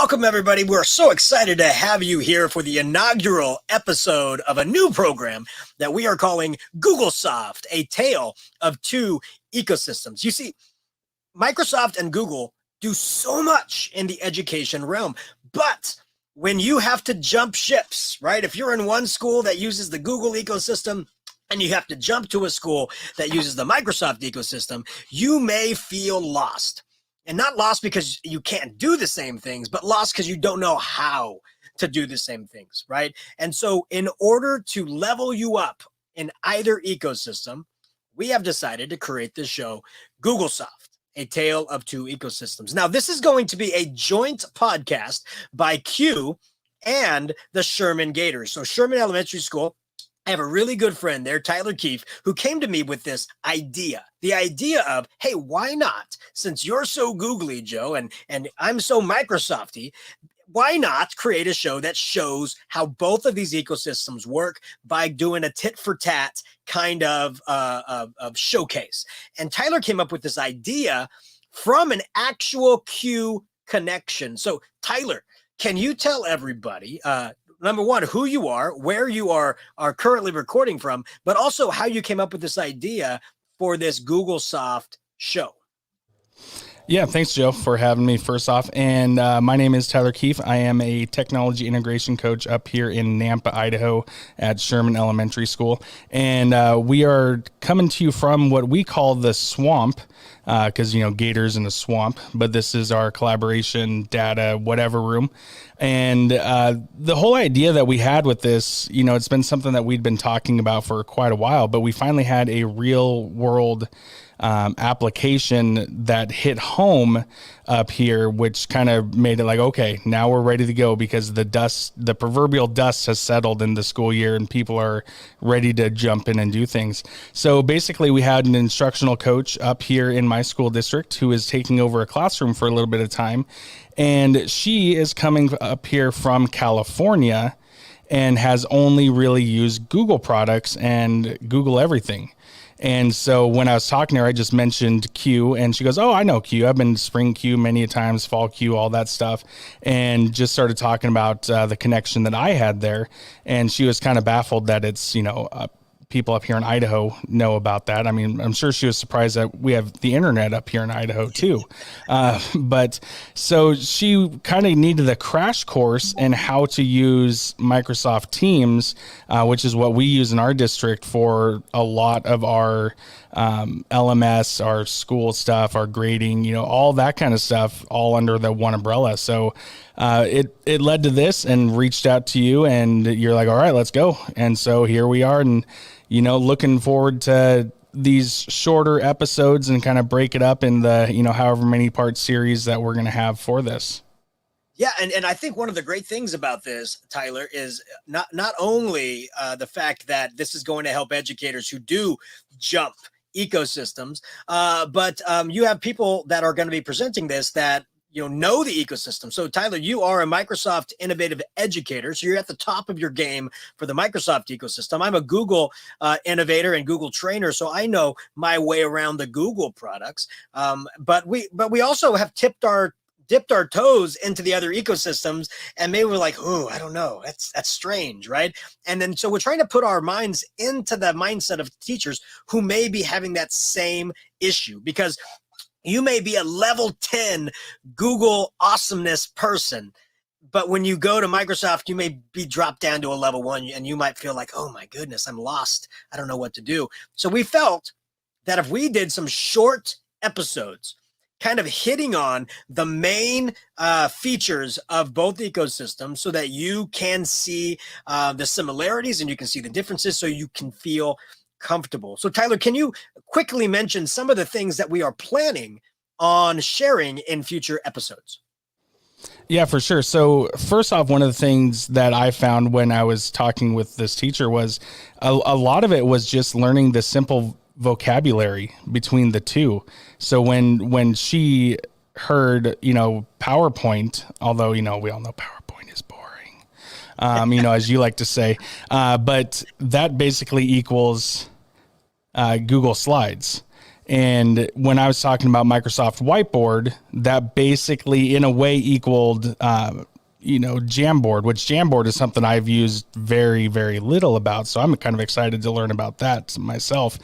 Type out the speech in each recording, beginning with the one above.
Welcome, everybody. We're so excited to have you here for the inaugural episode of a new program that we are calling GoogleSoft, a tale of two ecosystems. You see, Microsoft and Google do so much in the education realm, but when you have to jump ships, right? If you're in one school that uses the Google ecosystem, and you have to jump to a school that uses the Microsoft ecosystem, you may feel lost. And not lost because you can't do the same things, but lost because you don't know how to do the same things, right? And so in order to level you up in either ecosystem, we have decided to create this show, GoogleSoft, a tale of two ecosystems. Now, this is going to be a joint podcast by Q and the Sherman Gators. So Sherman Elementary School, I have a really good friend there, Tyler Keefe, who came to me with this idea. The idea of, hey, why not? Since you're so googly, Joe, and I'm so Microsofty, why not create a show that shows how both of these ecosystems work by doing a tit for tat kind of showcase? And Tyler came up with this idea from an actual Q connection. So Tyler, can you tell everybody, number one, who you are, where you are currently recording from, but also how you came up with this idea for this GoogleSoft show? Yeah, thanks, Joe, for having me first off. And my name is Tyler Keefe. I am a technology integration coach up here in Nampa, Idaho at Sherman Elementary School. And we are coming to you from what we call the swamp, because, gators in the swamp. But this is our collaboration, data, whatever room. And the whole idea that we had with this, it's been something that we'd been talking about for quite a while, but we finally had a real world application that hit home up here, which kind of made it like, okay, now we're ready to go because the proverbial dust has settled in the school year and people are ready to jump in and do things. So basically we had an instructional coach up here in my school district who is taking over a classroom for a little bit of time. And she is coming up here from California and has only really used Google products and Google everything. And so when I was talking to her, I just mentioned Q and she goes, oh, I know Q. I've been to spring Q many times, fall Q, all that stuff. And just started talking about the connection that I had there. And she was kind of baffled that it's, people up here in Idaho know about that. I mean, I'm sure she was surprised that we have the internet up here in Idaho too. But so she kind of needed a crash course in how to use Microsoft Teams, which is what we use in our district for a lot of our LMS, our school stuff, our grading, all that kind of stuff, all under the one umbrella. So it led to this and reached out to you and you're like, all right, let's go. And so here we are. And, looking forward to these shorter episodes and kind of break it up in the, however many part series that we're going to have for this. Yeah, and I think one of the great things about this, Tyler, is not only the fact that this is going to help educators who do jump ecosystems, but you have people that are going to be presenting this that know the ecosystem. So Tyler, you are a Microsoft innovative educator. So you're at the top of your game for the Microsoft ecosystem. I'm a Google innovator and Google trainer. So I know my way around the Google products. But we also have dipped our toes into the other ecosystems and maybe we're like, oh, I don't know. That's strange, right? And then so we're trying to put our minds into the mindset of teachers who may be having that same issue, because you may be a level 10 Google awesomeness person, but when you go to Microsoft, you may be dropped down to a level 1 and you might feel like, oh my goodness, I'm lost. I don't know what to do. So we felt that if we did some short episodes kind of hitting on the main features of both ecosystems so that you can see the similarities and you can see the differences so you can feel comfortable. So Tyler, can you quickly mention some of the things that we are planning on sharing in future episodes? Yeah, for sure. So first off, one of the things that I found when I was talking with this teacher was a lot of it was just learning the simple vocabulary between the two. So when she heard, PowerPoint, although, we all know PowerPoint is boring, as you like to say, but that basically equals Google Slides. And when I was talking about Microsoft Whiteboard, that basically in a way equaled, Jamboard, which Jamboard is something I've used very, very little about. So I'm kind of excited to learn about that myself.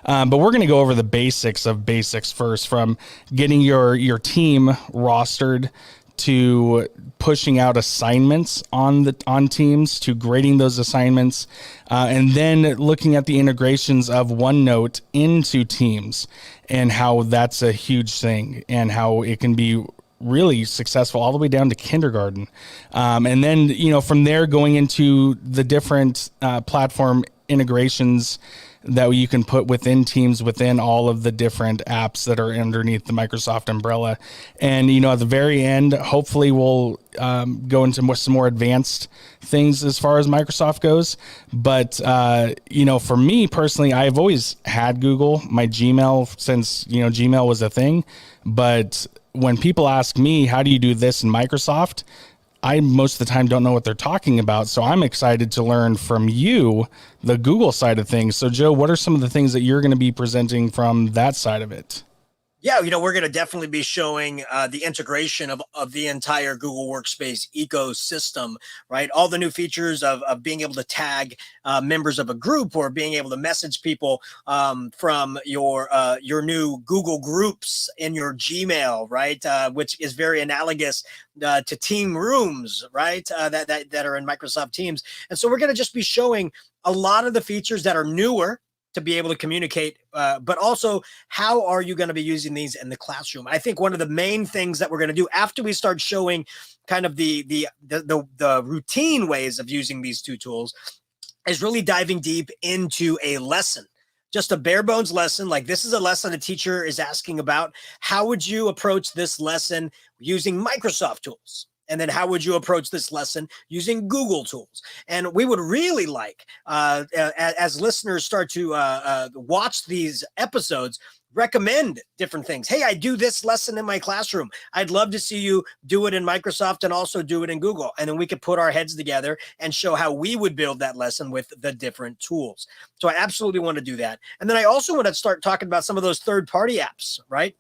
But we're going to go over the basics of basics first, from getting your team rostered, to pushing out assignments on teams, to grading those assignments, and then looking at the integrations of OneNote into Teams, and how that's a huge thing, and how it can be really successful all the way down to kindergarten. And then, from there, going into the different platform integrations that you can put within Teams, within all of the different apps that are underneath the Microsoft umbrella. And, at the very end, hopefully we'll go into some more advanced things as far as Microsoft goes. But, for me personally, I've always had Google, my Gmail, since, Gmail was a thing. But when people ask me, how do you do this in Microsoft? I most of the time don't know what they're talking about. So I'm excited to learn from you, the Google side of things. So Joe, what are some of the things that you're going to be presenting from that side of it? Yeah, we're going to definitely be showing the integration of the entire Google Workspace ecosystem, right? All the new features of being able to tag members of a group, or being able to message people from your new Google Groups in your Gmail, right? Which is very analogous to Team Rooms, right? That are in Microsoft Teams. And so we're going to just be showing a lot of the features that are newer to be able to communicate, but also how are you going to be using these in the classroom? I think one of the main things that we're going to do after we start showing kind of the routine ways of using these two tools is really diving deep into a lesson. Just a bare bones lesson. Like, this is a lesson a teacher is asking about. How would you approach this lesson using Microsoft tools? And then how would you approach this lesson using Google tools? And we would really like, as listeners start to watch these episodes, recommend different things. Hey, I do this lesson in my classroom. I'd love to see you do it in Microsoft and also do it in Google. And then we could put our heads together and show how we would build that lesson with the different tools. So I absolutely want to do that. And then I also want to start talking about some of those third-party apps, right?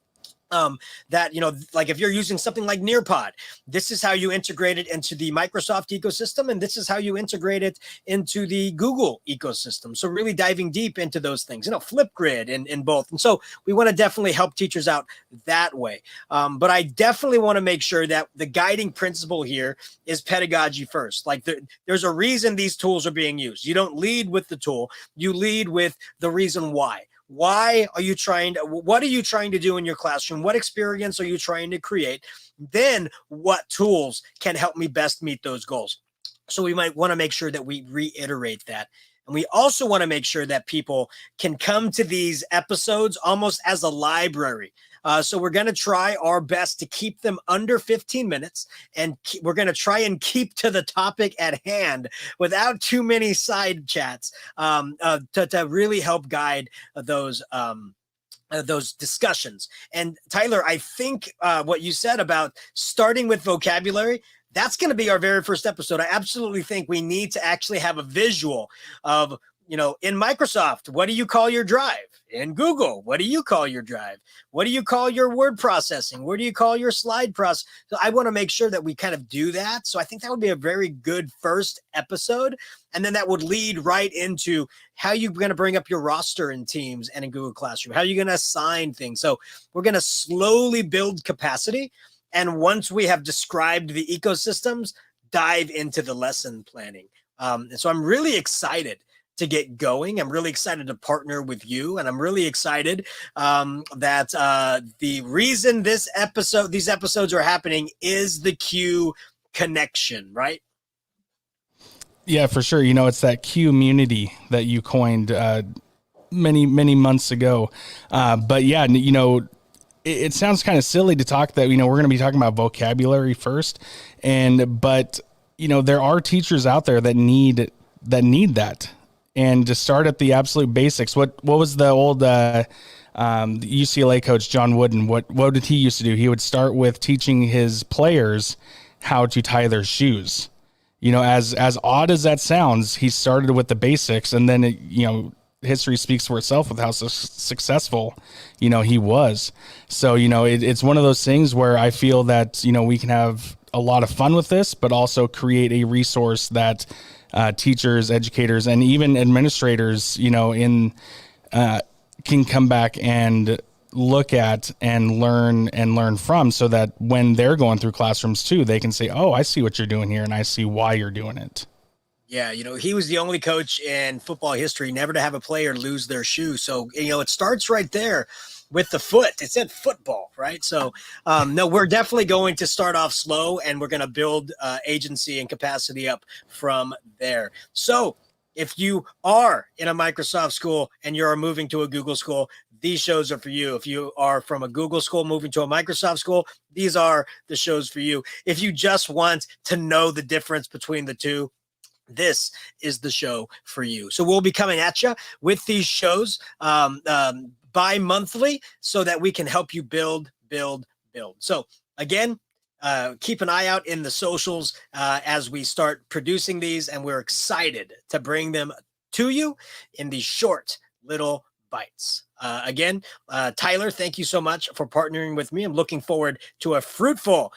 That, like if you're using something like Nearpod, this is how you integrate it into the Microsoft ecosystem, and this is how you integrate it into the Google ecosystem. So really diving deep into those things, Flipgrid in both. And so we want to definitely help teachers out that way. But I definitely want to make sure that the guiding principle here is pedagogy first. Like, there's a reason these tools are being used. You don't lead with the tool, you lead with the reason why. What are you trying to do in your classroom? What experience are you trying to create? Then what tools can help me best meet those goals? So we might want to make sure that we reiterate that. And we also want to make sure that people can come to these episodes almost as a library. So we're going to try our best to keep them under 15 minutes, and we're going to try and keep to the topic at hand without too many side chats to really help guide those discussions. And Tyler, I think what you said about starting with vocabulary, that's going to be our very first episode. I absolutely think we need to actually have a visual of, in Microsoft, what do you call your drive? In Google, what do you call your drive? What do you call your word processing? What do you call your slide process? So I want to make sure that we kind of do that. So I think that would be a very good first episode. And then that would lead right into how you're going to bring up your roster in Teams and in Google Classroom. How are you going to assign things? So we're going to slowly build capacity. And once we have described the ecosystems, dive into the lesson planning. And so I'm really excited to get going. I'm really excited to partner with you, and I'm really excited that the reason these episodes are happening is the Q connection, right? Yeah, for sure. It's that community that you coined many months ago. But yeah, it sounds kind of silly to talk that, we're going to be talking about vocabulary first. But there are teachers out there that need that. And to start at the absolute basics, what was the old UCLA coach, John Wooden, what did he used to do? He would start with teaching his players how to tie their shoes. As odd as that sounds, he started with the basics, and then history speaks for itself with how successful, he was. So, it's one of those things where I feel that, we can have a lot of fun with this, but also create a resource that teachers, educators, and even administrators, can come back and look at and learn from, so that when they're going through classrooms too, they can say, oh, I see what you're doing here and I see why you're doing it. Yeah, he was the only coach in football history never to have a player lose their shoe. So, it starts right there with the foot. It said football, right? So, no, we're definitely going to start off slow, and we're going to build agency and capacity up from there. So, if you are in a Microsoft school and you're moving to a Google school, these shows are for you. If you are from a Google school moving to a Microsoft school, these are the shows for you. If you just want to know the difference between the two, this is the show for you. So we'll be coming at you with these shows bi-monthly, so that we can help you build. So again, keep an eye out in the socials as we start producing these, and we're excited to bring them to you in these short little bites. Again, Tyler, thank you so much for partnering with me. I'm looking forward to a fruitful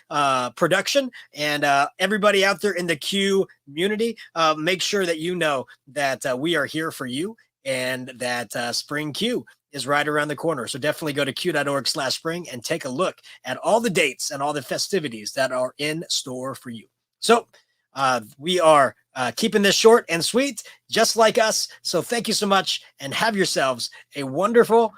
production. And everybody out there in the Q community, make sure that you know that we are here for you, and that Spring Q is right around the corner. So definitely go to q.org/spring and take a look at all the dates and all the festivities that are in store for you. So we are keeping this short and sweet, just like us. So thank you so much, and have yourselves a wonderful